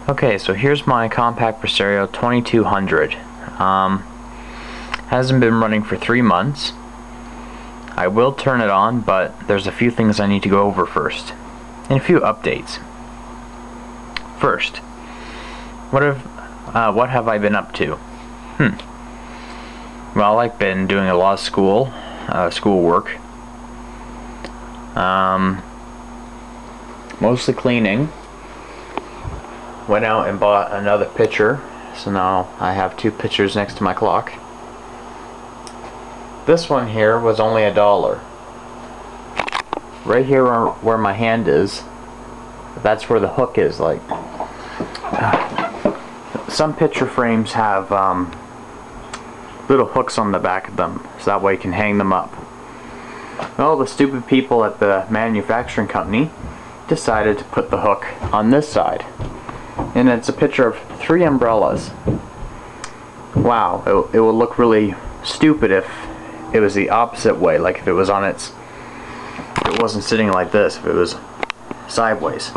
Okay, so here's my Compaq Presario 2200. Hasn't been running for 3 months. I will turn it on, but there's a few things I need to go over first, and a few updates. First, what have I been up to? Well, I've been doing a lot of schoolwork. Mostly cleaning. Went out and bought another pitcher, so now I have 2 pitchers next to my clock. This one here was only $1. Right here where my hand is, that's where the hook is. Like, some pitcher frames have little hooks on the back of them, so that way you can hang them up. Well, the stupid people at the manufacturing company decided to put the hook on this side. And it's a picture of 3 umbrellas. Wow, it would look really stupid if it was the opposite way, like if it was if it wasn't sitting like this, if it was sideways.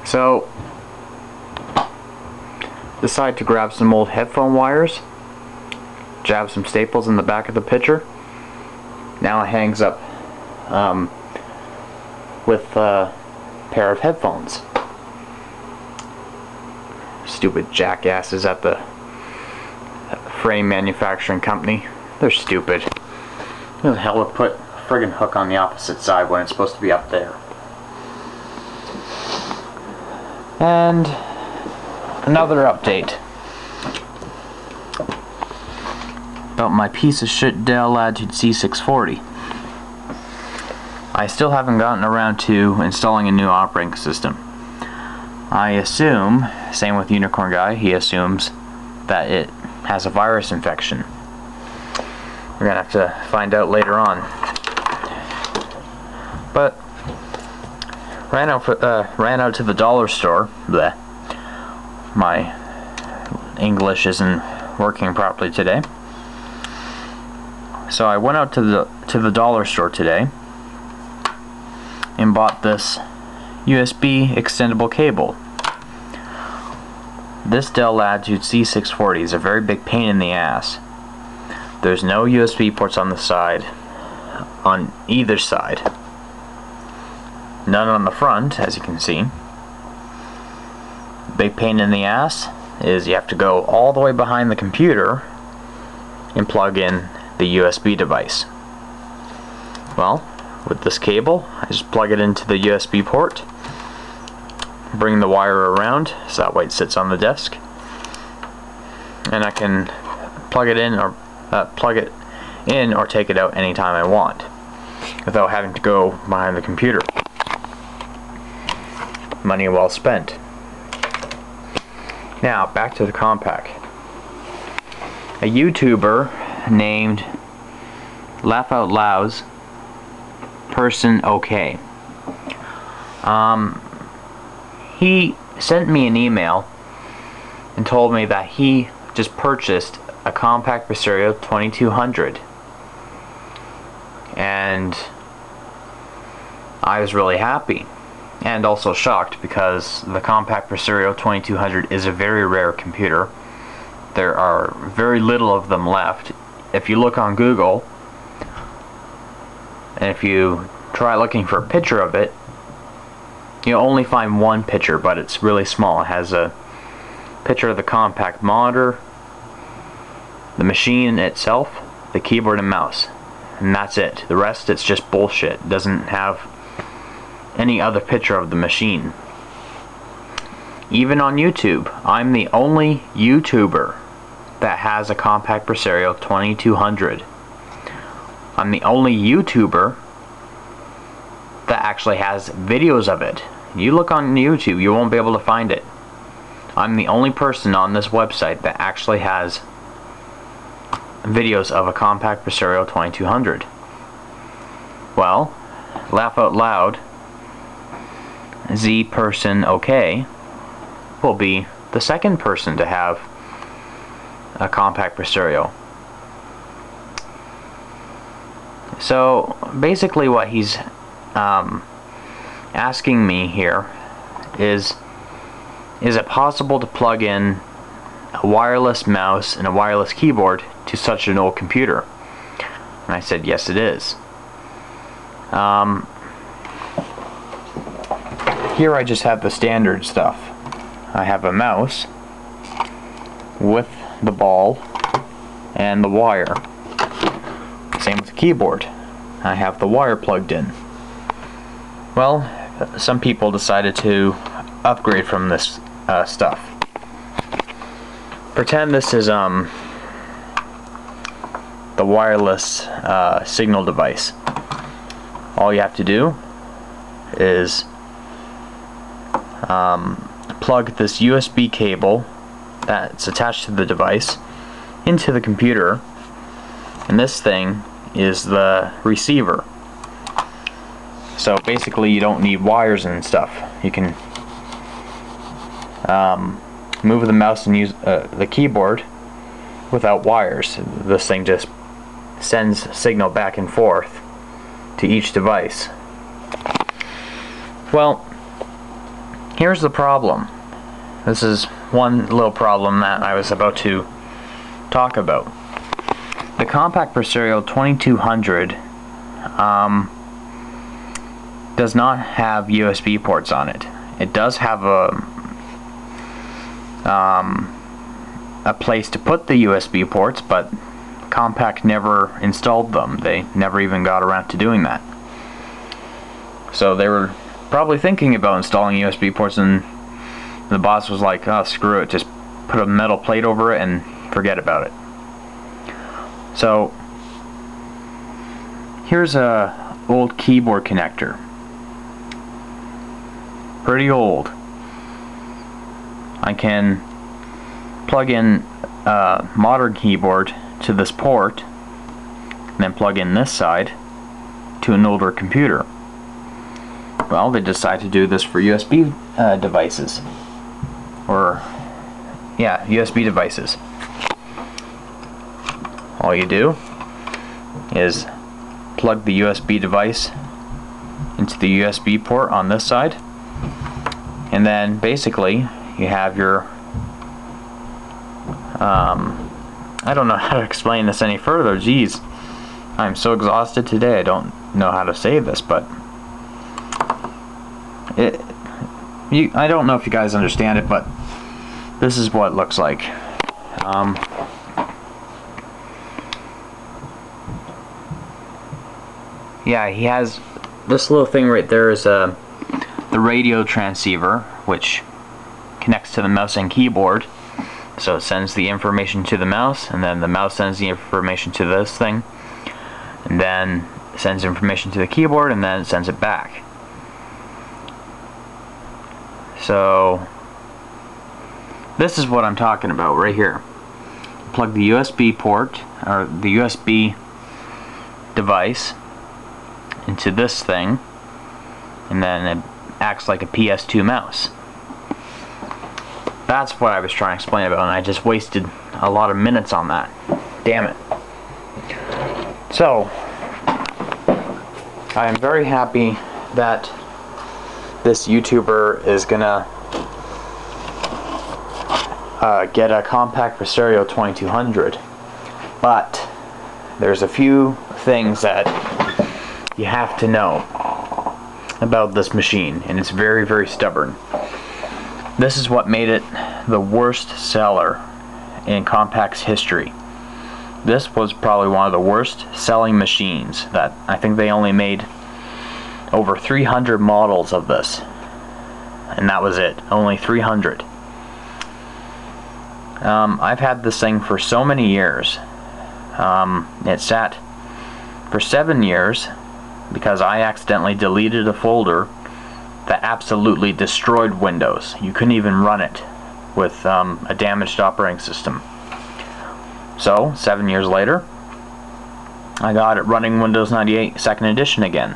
So, decide to grab some old headphone wires, jab some staples in the back of the picture. Now it hangs up with a pair of headphones. Stupid jackasses at the frame manufacturing company. They're stupid. Who the hell would put a friggin' hook on the opposite side when it's supposed to be up there? And another update about my piece of shit Dell Latitude C640. I still haven't gotten around to installing a new operating system. I assume, same with Unicorn Guy, he assumes that it has a virus infection. We're gonna have to find out later on. But ran out to the dollar store. Bleh. My English isn't working properly today. So I went out to the dollar store today and bought this USB extendable cable. This Dell Latitude C640 is a very big pain in the ass. There's no USB ports on the side, on either side. None on the front, as you can see. Big pain in the ass is you have to go all the way behind the computer and plug in the USB device. Well, with this cable, I just plug it into the USB port, bring the wire around so that way it sits on the desk, and I can plug it in or take it out anytime I want without having to go behind the computer. Money well spent. Now back to the Compaq. A YouTuber named Laugh Out Loud's Person OK. He sent me an email and told me that he just purchased a Compaq Presario 2200, and I was really happy and also shocked because the Compaq Presario 2200 is a very rare computer. There are very little of them left. If you look on Google and if you try looking for a picture of it, you'll only find one picture, but it's really small. It has a picture of the Compaq monitor, the machine itself, the keyboard and mouse, and that's it. The rest, it's just bullshit. It doesn't have any other picture of the machine. Even on YouTube, I'm the only YouTuber that has a Compaq Presario 2200. I'm the only YouTuber that actually has videos of it. You look on YouTube, you won't be able to find it. I'm the only person on this website that actually has videos of a Compaq Presario 2200. Well, Laugh Out Loud, Z Person OK, will be the second person to have a Compaq Presario. So basically what he's asking me here is is it possible to plug in a wireless mouse and a wireless keyboard to such an old computer? And I said, yes, it is. Here I just have the standard stuff. I have a mouse with the ball and the wire. Same with the keyboard. I have the wire plugged in. Well, some people decided to upgrade from this stuff. Pretend this is the wireless signal device. All you have to do is plug this USB cable that's attached to the device into the computer, and this thing is the receiver. So basically you don't need wires and stuff. You can move the mouse and use the keyboard without wires. This thing just sends signal back and forth to each device. Well, here's the problem. This is one little problem that I was about to talk about. The Compaq Presario 2200 does not have USB ports on it. It does have a place to put the USB ports, but Compaq never installed them. They never even got around to doing that. So they were probably thinking about installing USB ports, and the boss was like, oh, screw it, just put a metal plate over it and forget about it. So here's a old keyboard connector. Pretty old. I can plug in a modern keyboard to this port, and then plug in this side to an older computer. Well, they decided to do this for USB devices. Or, yeah, USB devices. All you do is plug the USB device into the USB port on this side, and then basically you have your I don't know how to explain this any further. Geez, I'm so exhausted today, I don't know how to say this, but I don't know if you guys understand it, but this is what it looks like. Yeah, he has this little thing right there is the radio transceiver, which connects to the mouse and keyboard. So it sends the information to the mouse, and then the mouse sends the information to this thing, and then sends information to the keyboard, and then it sends it back. So this is what I'm talking about right here. Plug the USB port, or the USB device, into this thing, and then it acts like a PS2 mouse. That's what I was trying to explain about, and I just wasted a lot of minutes on that. Damn it. So, I am very happy that this YouTuber is gonna get a Compaq Presario 2200, but there's a few things that you have to know about this machine, and it's very, very stubborn. This is what made it the worst seller in Compaq's history. This was probably one of the worst selling machines. That I think they only made over 300 models of this, and that was it. Only 300. I've had this thing for so many years. It sat for 7 years because I accidentally deleted a folder that absolutely destroyed Windows. You couldn't even run it with a damaged operating system. So 7 years later, I got it running Windows 98 2nd edition again.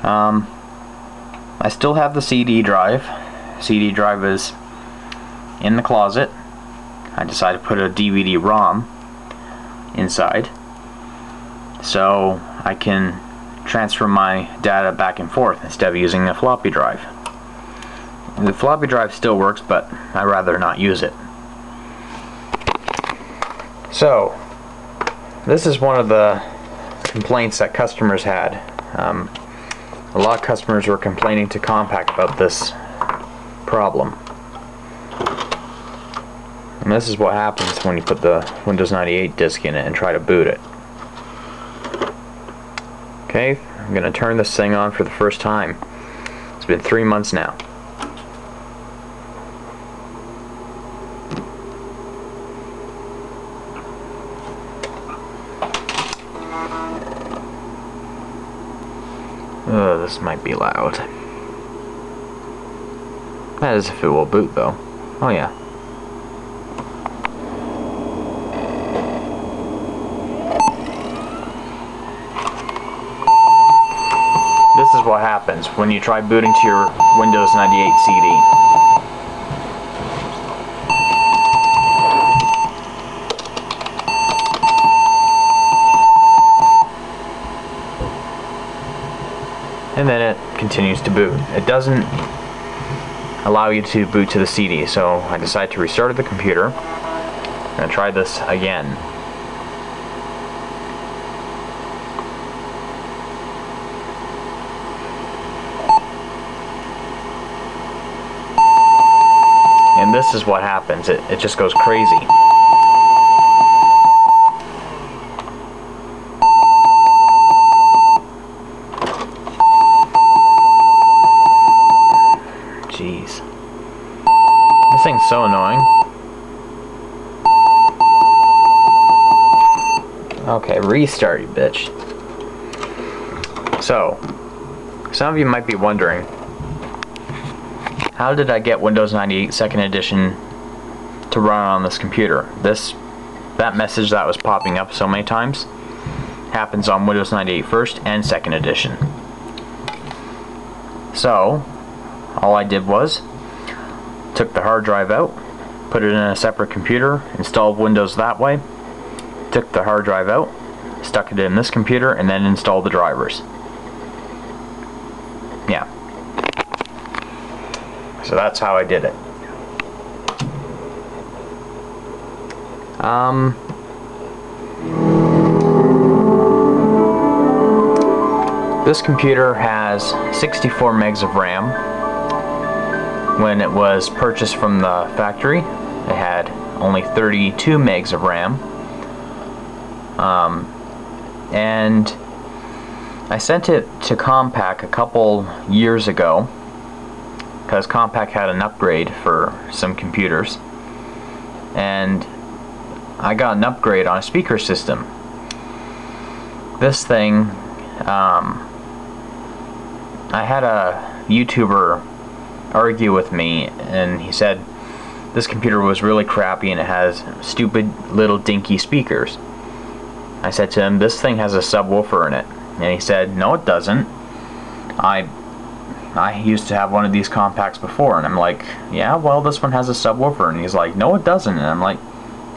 I still have the CD drive. CD drive is in the closet. I decided to put a DVD-ROM inside so I can transfer my data back and forth instead of using a floppy drive. The floppy drive still works, but I'd rather not use it. So, this is one of the complaints that customers had. A lot of customers were complaining to Compaq about this problem. And this is what happens when you put the Windows 98 disk in it and try to boot it. Okay, I'm going to turn this thing on for the first time. It's been 3 months now. This might be loud. That is if it will boot though. Oh yeah. This is what happens when you try booting to your Windows 98 CD. And then it continues to boot. It doesn't allow you to boot to the CD, so I decided to restart the computer and try this again. And this is what happens. It just goes crazy. Jeez. This thing's so annoying. Okay, restart, you bitch. So, some of you might be wondering, how did I get Windows 98 2nd Edition to run on this computer? That message that was popping up so many times happens on Windows 98 1st and 2nd Edition. So, all I did was took the hard drive out, put it in a separate computer, installed Windows that way, took the hard drive out, stuck it in this computer, and then installed the drivers. Yeah. So that's how I did it. This computer has 64 megs of RAM. When it was purchased from the factory, it had only 32 megs of RAM. And I sent it to Compaq a couple years ago because Compaq had an upgrade for some computers, and I got an upgrade on a speaker system. This thing, I had a YouTuber argue with me, and he said this computer was really crappy and it has stupid little dinky speakers. I said to him, this thing has a subwoofer in it, and he said, no it doesn't. I used to have one of these Compaqs before, and I'm like, yeah, well this one has a subwoofer, and he's like, no it doesn't, and I'm like,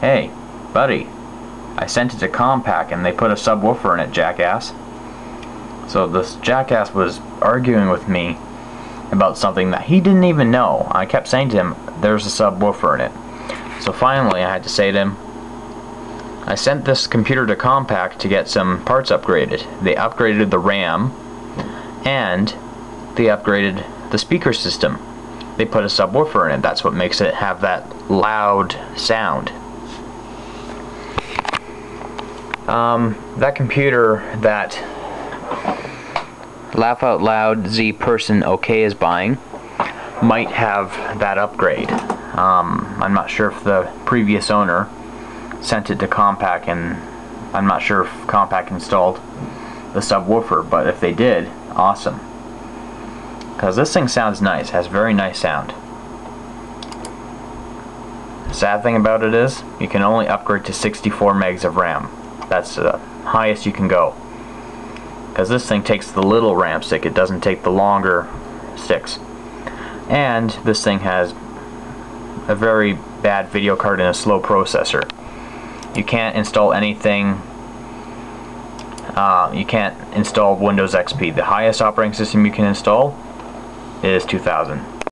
hey buddy, I sent it to Compaq and they put a subwoofer in it, jackass. So this jackass was arguing with me about something that he didn't even know. I kept saying to him, there's a subwoofer in it. So finally I had to say to him, I sent this computer to Compaq to get some parts upgraded. They upgraded the RAM and they upgraded the speaker system. They put a subwoofer in it. That's what makes it have that loud sound. That computer that Laugh Out Loud Z person OK is buying might have that upgrade. I'm not sure if the previous owner sent it to Compaq, and I'm not sure if Compaq installed the subwoofer, but if they did, awesome. Because this thing sounds nice, has very nice sound. Sad thing about it is, you can only upgrade to 64 megs of RAM. That's the highest you can go. Because this thing takes the little RAM stick, it doesn't take the longer sticks. And this thing has a very bad video card and a slow processor. You can't install anything, you can't install Windows XP. The highest operating system you can install is 2000.